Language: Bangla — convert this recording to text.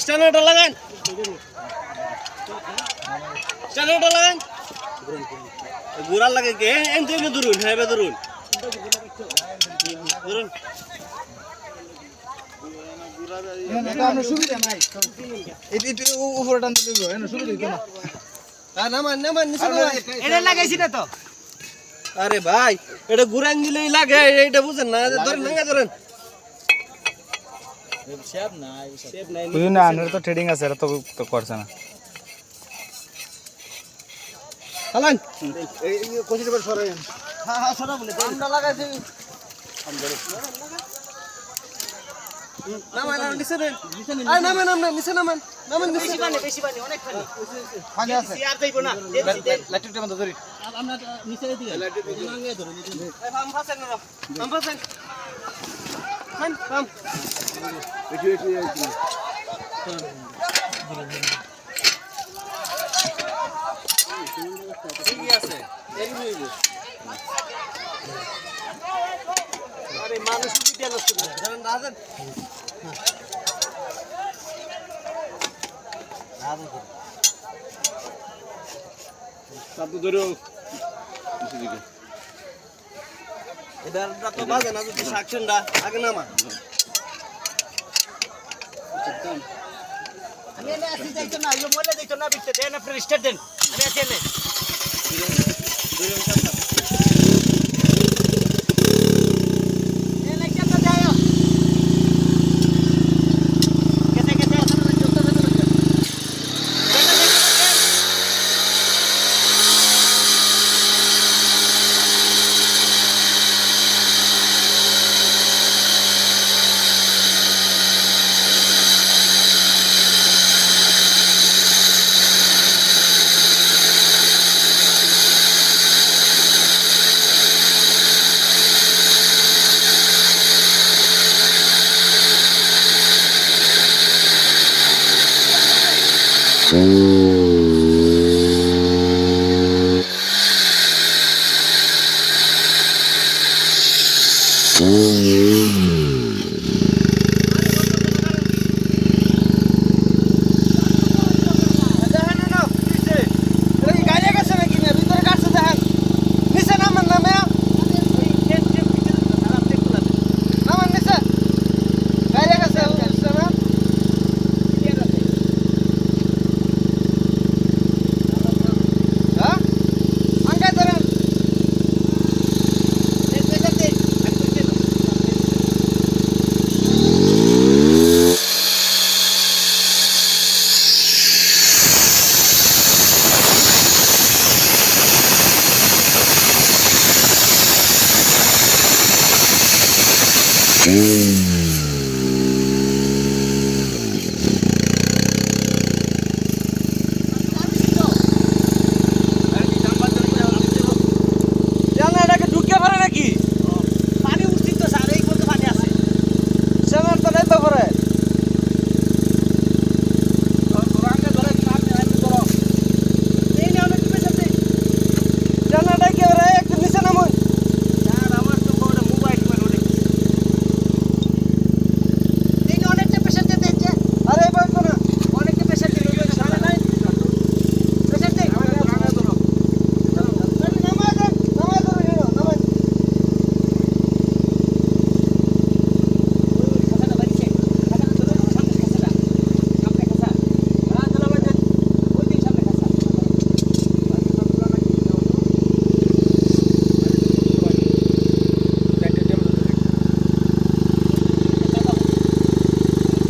স্ট্যান্ডার্ড লাগান, স্ট্যান্ডার্ড লাগান। গুড়াল লাগে কে এন তুমি ধরুন, হ্যাঁ ধরুন ধরুন। সুবিধা নাই উপরে টান দিলে সুবিধা না নামান নামান এটা লাগাইছি না তো। আরে ভাই এটা গুড়ান দিলেই লাগে, এটা বুঝেন না? ধরেন না ধরেন। না আনের তো ট্রেডিং আছে, এটা তো করছে না। চালান এই কোচির পর সরাই। হ্যাঁ হ্যাঁ সরা বলে আমরা লাগাইছি। নামান আর নিচে দেন, আরে নামান নামান নিচে নামান নামান নিচে। বেশি পানি অনেক পানি পানি আছে আর যাইবো না। লাইটটা বন্ধ করি। আমরা নিচে দিই নাঙ্গে ধরে নিতে। আম ফাসেন না, আম ফাসেন খান কাম। এটি এটি এটি ঠিকই আছে এরই হইবে। আরে মানুষ বিদ্যা নষ্ট করে ধরেন রাজেন। সাথে ধরো নিচে দিকে। এটা তো বাজে না, যদি সাকশনটা আগে নামা। আমি এনে আসি যাইতো না, ইলো মলে যাইতো না বিতে দেন আপনি স্টার্ট দেন। আমি আছি এনে এ লাইটটা তো যাও কেতে কেতে আসলে চলতে চলতে Mm-hmm.